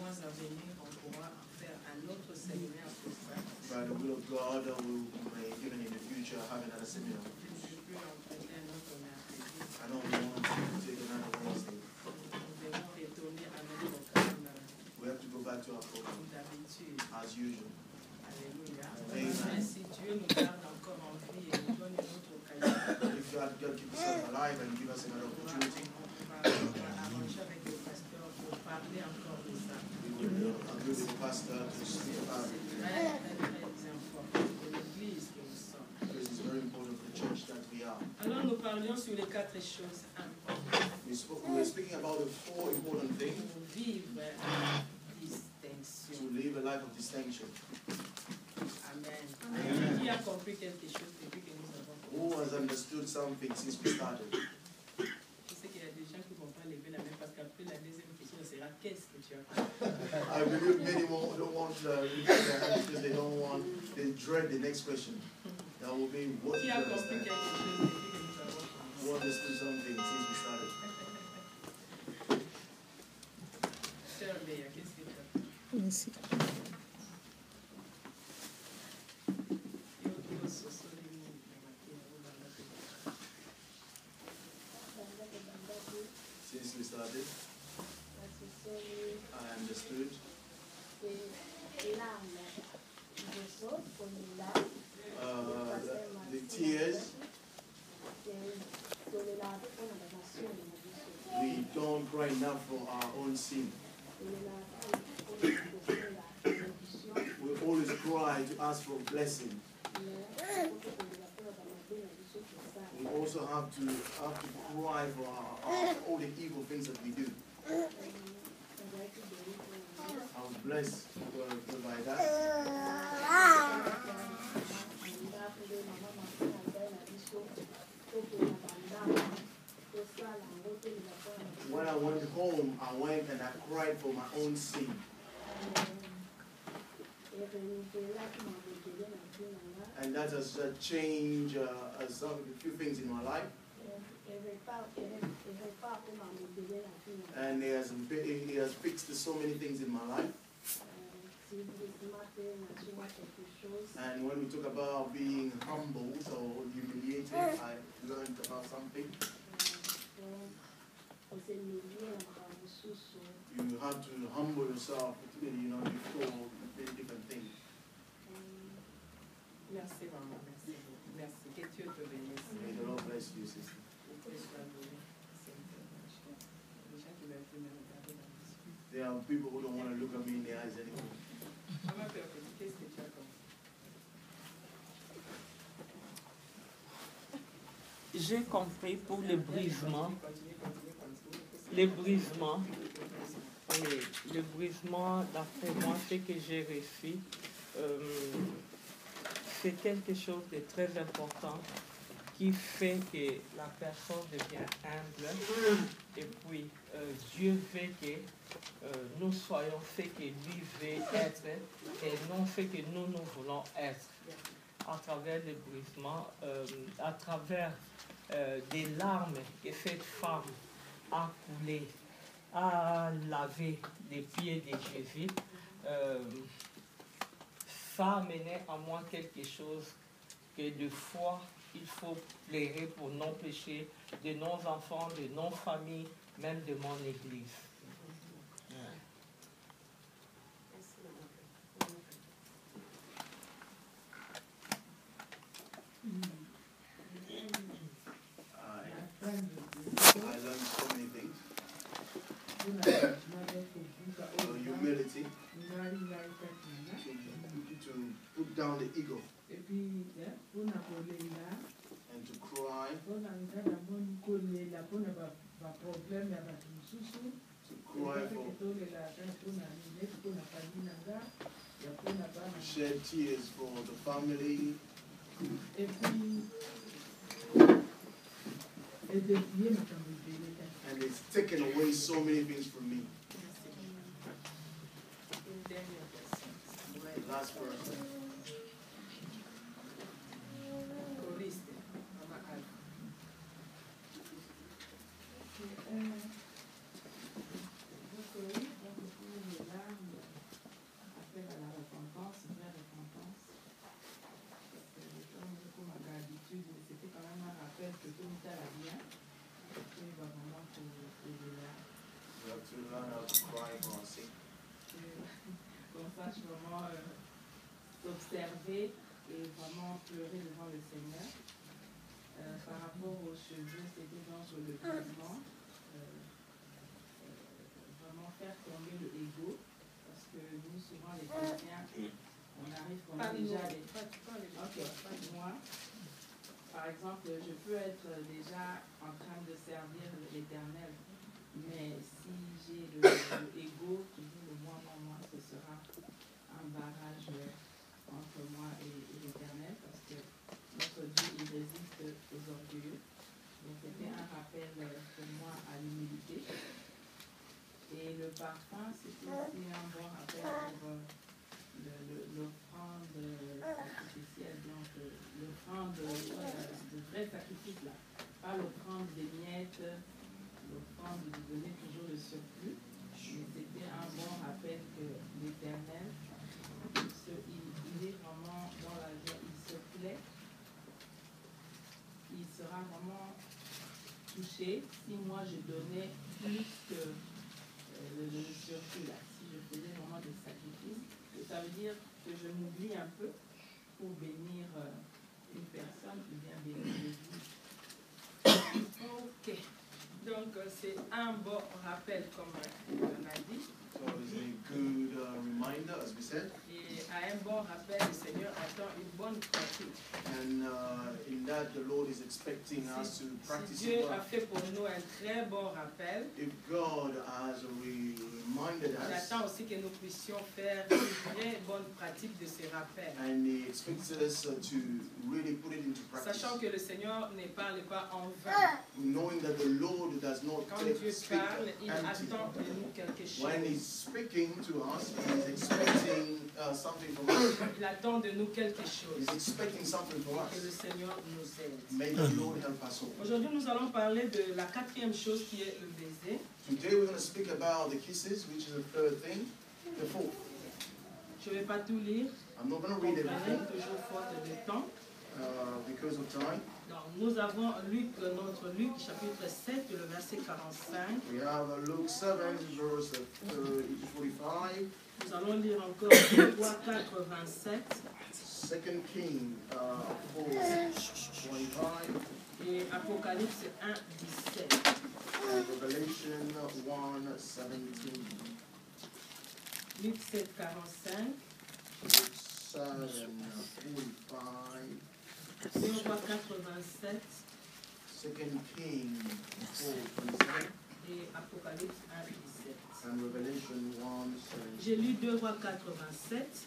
mois à venir, on pourra en faire un autre séminaire sur ça. By the will of God, we may even in the future have another seminar. Je ne peux plus en traiter un autre mercredi. I don't want to take another Wednesday. Nous devons retourner à notre programme We have to go back to our program d'habitude. as usual. Alléluia. Amen. Mais si Dieu nous garde encore en vie et nous donne une autre occasion, If God keep us alive and give us another opportunity, on va arranger avec le pasteur pour parler encore de ça. we will agree with the pastor to speak about it. C'est très important pour l'église que nous sommes. Because it's very important for the church that we are. Alors nous parlions sur les 4 choses importantes We were speaking about the 4 important things pour vivre la distinction. to live a life of distinction. Amen. Amen. Qui a compris quelque chose depuis que nous avons Who commencé? has understood something since we started? Je sais qu'il y a des gens qui ne vont pas lever la main parce qu'après la deuxième question sera qu'est-ce que tu as compris? I believe many more don't want to repeat their hand because they dread the next question. That will be what Qui you a compris understand. quelque chose depuis que nous avons commencé? Who understood something since we started? Sœur Léa, qu'est-ce que tu as compris? Merci. Since we started, I understood the tears. We don't cry enough for our own sin. We always cry to ask for blessing. We also have to cry for all the evil things that we do. I was blessed by that. When I went home, I went and I cried for my own sin. And that has changed a few things in my life. And he has fixed so many things in my life. And when we talk about being humbled or humiliated, I learned about something. You have to humble yourself, before many different things. Merci maman, merci. Merci. Que Dieu te bénisse. May the Lord bless you, sister. Que Dieu soit béni. C'est un peu machin. Les gens qui veulent plus me regarder dans les yeux. There are people who don't want to look at me in the eyes anymore. Maman Père Petit, qu'est-ce que tu as compris? J'ai compris pour le brisement. Continue. Le brisement. Oui, le brisement, d'après moi, ce que j'ai reçu, c'est quelque chose de très important qui fait que la personne devient humble. Et puis, Dieu veut que nous soyons ce que lui veut être et non ce que nous voulons être. À travers le brisement, à travers des larmes que cette femme a coulées, a lavé les pieds de Jésus, ça a mené à moi quelque chose que de foi, il faut pleurer pour nos péchés, de nos enfants, de nos familles, même de mon église. I learned so many things. Humility, to put down the ego, and to cry, to shed tears for the family, and it's taken away so many things from me. Last person. to learn how to cry or sing. Qu'on sache vraiment s'observer et vraiment pleurer devant le Seigneur. Par rapport aux cheveux, c'était donc sur le vêtement. Vraiment faire tomber le ego. Parce que nous, souvent, les chrétiens, on arrive qu'on a déjà des... Ok, moi, par exemple, je peux être déjà en train de servir l'Éternel, mais si j'ai le ego qui dit le moi, ce sera un barrage entre moi et l'Éternel, parce que notre Dieu, il résiste aux orgueilleux. Donc c'était un rappel pour moi à l'humilité. Et le parfum, c'était aussi un bon rappel pour l'offrande sacrificielle, donc l'offrande de vrai sacrifice là, pas l'offrande des miettes, l'offrande de donner toujours le surplus. Mais c'était un bon rappel que l'Éternel, il est vraiment dans la joie, il se plaît, il sera vraiment touché si moi je donnais plus que le surplus là, si je faisais vraiment des sacrifices. Et ça veut dire que je m'oublie un peu pour bénir une personne qui vient bénir l'Église. Ok. Donc c'est un bon rappel comme on a dit. So it's a good reminder, as we said. Et à un bon rappel, le Seigneur attend une bonne pratique. And in that, the Lord is expecting us to practice Si Dieu it well. a fait pour nous un très bon rappel, If God has reminded il us, attend aussi que nous puissions faire une très bonne pratique de ces rappels. and He expects us to really put it into practice, Sachant que le Seigneur ne parle pas en vain. knowing that the Lord does not Quand Dieu speak parle, il empty. attend de nous quelque chose. When He's speaking to us, He's expecting something from us. Il attend de nous quelque chose. He's expecting something from Que le us. Seigneur nous aide. May the Lord help us all. Aujourd'hui, nous allons parler de la quatrième chose qui est le baiser. Today we're going to speak about the kisses, which is the third thing. The fourth. Je ne vais pas tout lire. I'm not going to Comprenez, read everything toujours faute de temps. because of time. Donc, nous avons notre Luc, chapitre 7, le verset 45. We have Luke 7, verse 45. Nous allons lire encore 3, 4, 27. 2 Kings 4, 25. Et Apocalypse 1, 17. And Revelation 1, 17. Luc 7, 45. Luke 7, 45. Et on voit 87. 2 Kings 4, 27. Et Apocalypse 1, 17. And Revelation 1, 17. J'ai lu 2 rois 87.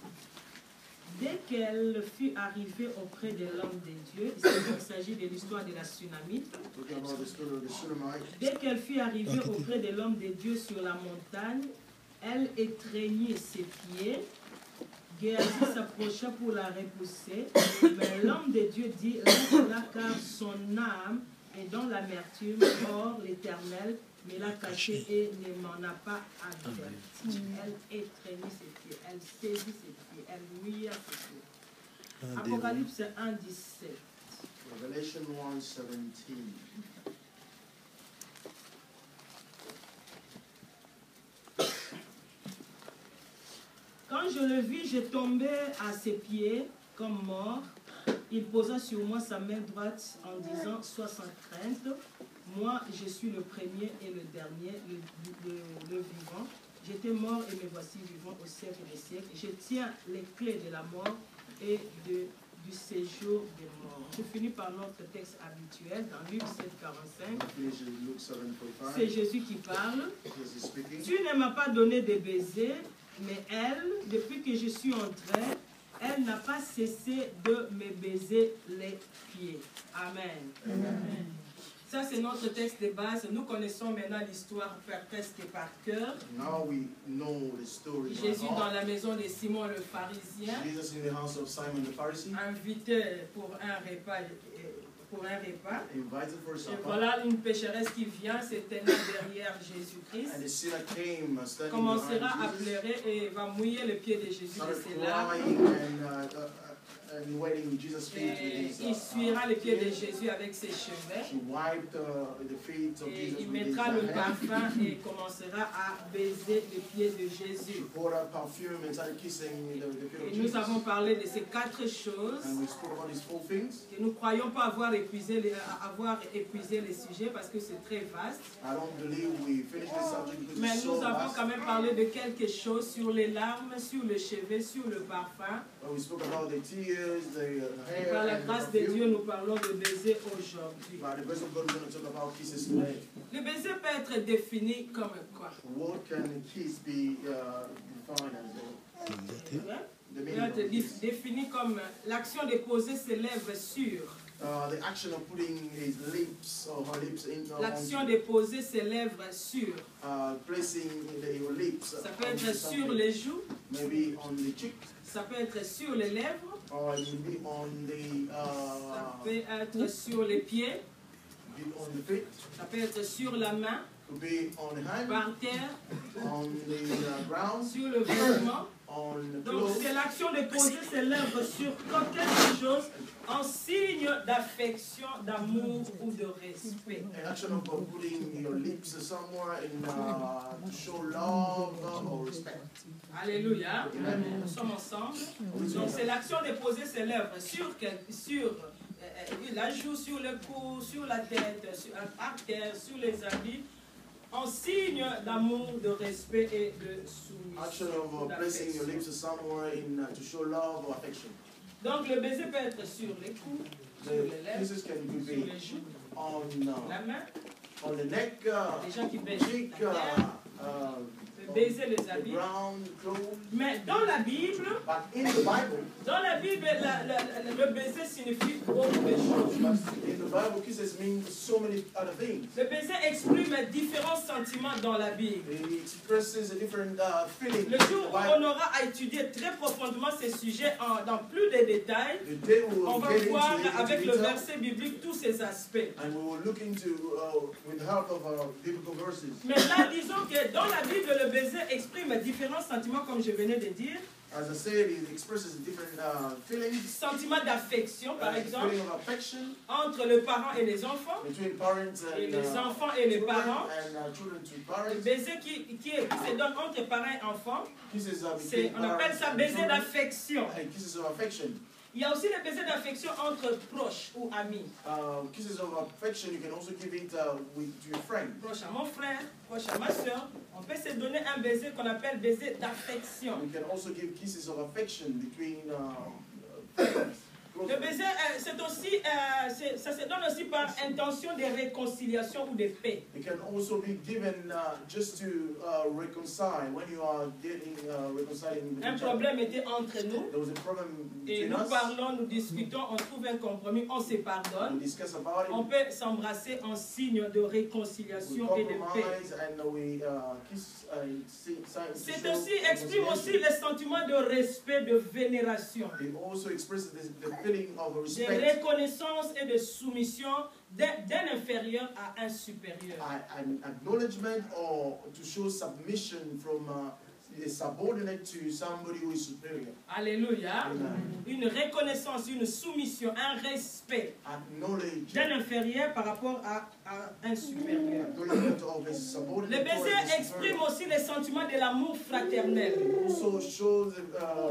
Dès qu'elle fut arrivée auprès de l'homme de Dieu, il s'agit de l'histoire de la tsunamite. Talking about the story of the Shunammite. Dès qu'elle fut arrivée auprès de l'homme de Dieu sur la montagne, elle étreignait ses pieds. Géasi s'approcha pour la repousser, mais l'homme de Dieu dit, laisse-la car son âme est dans l'amertume. Or, l'Éternel me l'a caché et ne m'en a pas averti. Elle étreignait ses pieds, elle saisit ses pieds, elle mouilla ses pieds. Apocalypse 1, 17. Revelation 1, 17. Quand je le vis, je tombais à ses pieds comme mort. Il posa sur moi sa main droite en disant, sois sans crainte. Moi, je suis le premier et le dernier, le vivant. J'étais mort et me voici vivant au siècle des siècles. Je tiens les clés de la mort et du séjour des morts. Je finis par notre texte habituel dans Luc 7, 45. C'est Jésus qui parle. Tu ne m'as pas donné de baiser, mais elle, depuis que je suis entrée, elle n'a pas cessé de me baiser les pieds. Amen. Amen. Ça, c'est notre texte de base. Nous connaissons maintenant l'histoire presque par cœur. Now we know the story. Jésus dans la maison de Simon le pharisien, Jesus in the house of Simon the Pharisee, invité pour un repas. invited for Et supper. voilà une pécheresse qui vient, se tenant derrière Jésus-Christ, And the sinner came standing commencera à behind Jesus, pleurer et va mouiller le pied de Jésus de started ses larmes. crying and wetting Jesus' feet with Et his il essuiera les pieds de tears. Jésus avec ses cheveux. She wiped the feet of Et Jesus il with his mettra le hair. parfum et commencera à baiser les pieds de She Jésus. poured out perfume and started kissing the feet of Et nous Jesus. avons parlé de ces 4 choses And we spoke about these 4 things. que nous ne croyons pas avoir épuisé les sujets parce que c'est très vaste. I don't believe we finished this subject because Mais it's nous so avons vast. quand même parlé de quelque chose sur les larmes, sur le cheveu, sur le parfum. We spoke about the tears, the Et hair, par la and the grâce de Dieu, perfume. nous parlons de baiser aujourd'hui. By the grace of God, we're going to talk about kisses today. Le baiser peut être défini comme quoi? What can a kiss be defined as? The Il meaning peut of a être kiss. défini comme l'action de poser ses lèvres sur. The action of putting his lips or her lips in L'action de poser ses lèvres sur. placing your lips. Ça peut être sur something. les joues, Maybe on the cheek, ça peut être sur les lèvres, or maybe on the ça peut être sur les pieds, feet, ça peut être sur la main, could be on the hand, par terre, on the ground, sur le vêtement. on the Donc clothes. c'est l'action de poser ses lèvres sur quelque chose en signe d'affection, d'amour ou de respect. An action of putting your lips somewhere in to show love or respect. Alléluia. Nous sommes ensemble. Donc c'est l'action de poser ses lèvres sur la joue, sur le cou, sur la tête, par terre, sur les habits, en signe d'amour, de respect et de Action soumission. of placing your lips somewhere in to show love or affection. Donc le baiser peut être sur les coups, sur les The lèvres, kisses can sur be les joues, on la main, the neck, les gens qui baissent cheek, la terre, baiser les the habits. ground, clothes. Mais dans la Bible, But in the Bible, le baiser signifie beaucoup de choses. in the Bible, kisses mean so many other things. Le baiser exprime différents sentiments dans la Bible. It expresses a different feeling. Le jour où on aura à étudier très profondément ces sujets dans plus de détails, The day we on will va get voir into avec le detail, verset biblique tous ces aspects. and we will look into, with the help of biblical verses. Mais là, disons que dans la Bible, le baiser exprime différents sentiments, comme je venais de dire. As I said, it expresses different feelings. Sentiment d'affection, par exemple, Feeling of affection entre le parent et les enfants, between parents et and les enfants et les children, parents. and children to Le parents. baiser qui se donne entre parents et enfants, Kisses between on appelle parents ça and baiser children, d'affection. and kisses of affection. Il y a aussi le baiser d'affection entre proches ou amis. Kisses of affection, you can also give it to your friend. Proche à mon frère, proche à ma soeur. On peut se donner un baiser qu'on appelle baiser d'affection. We can also give kisses of affection between friends. Le baiser, c'est aussi, ça se donne aussi par intention de réconciliation ou de paix. It can also be given just to reconcile when you are getting reconciling with Un each other. problème était entre nous There was a problem et between nous us. parlons, nous discutons, on trouve un compromis, on se We pardonne. discuss about it. On peut s'embrasser en signe de We réconciliation et de paix. compromise and we kiss. C'est aussi, exprime aussi le sentiment de respect, de vénération, It also expresses the feeling of de respect, reconnaissance et de soumission d'un inférieur à un supérieur. an acknowledgement, or to show submission from a subordinate to somebody who is superior. Alléluia. Amen. Une reconnaissance, une soumission, un respect Acknowledge. d'un inférieur par rapport à un supérieur. Acknowledgement of a Le subordinate. baiser exprime aussi le sentiment de l'amour fraternel. Also shows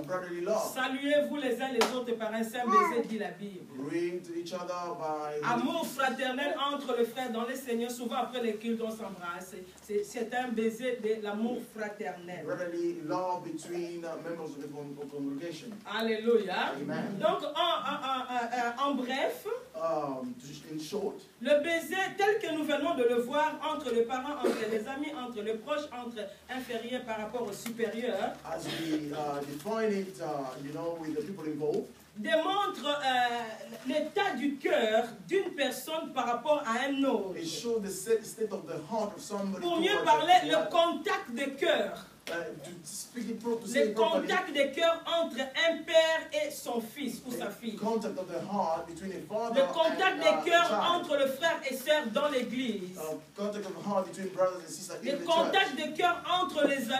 brotherly love. Saluez-vous les uns les autres par un saint baiser, dit la Bible. Greet each other by Amour fraternel entre les frères dans le Seigneur. Souvent après les cultes, on s'embrasse. C'est un baiser de l'amour fraternel. brotherly love between members of the congregation. Alléluia. Amen. Donc, en bref, In short, le baiser tel que nous venons de le voir entre les parents, entre les amis, entre les proches, entre inférieurs par rapport aux supérieurs, as we define it, with the people involved, démontre l'état du cœur d'une personne par rapport à un autre. it shows the state of the heart of somebody. Pour mieux towards parler, the le other. contact de cœur. To speak it properly, to say Le it properly, contact de cœur entre un père et son fils ou sa fille. contact of the heart between a father Le contact and de cœur child. entre le frère et sœur dans l'église. Contact of the heart between brothers and sisters in Le the contact church. de cœur entre les amis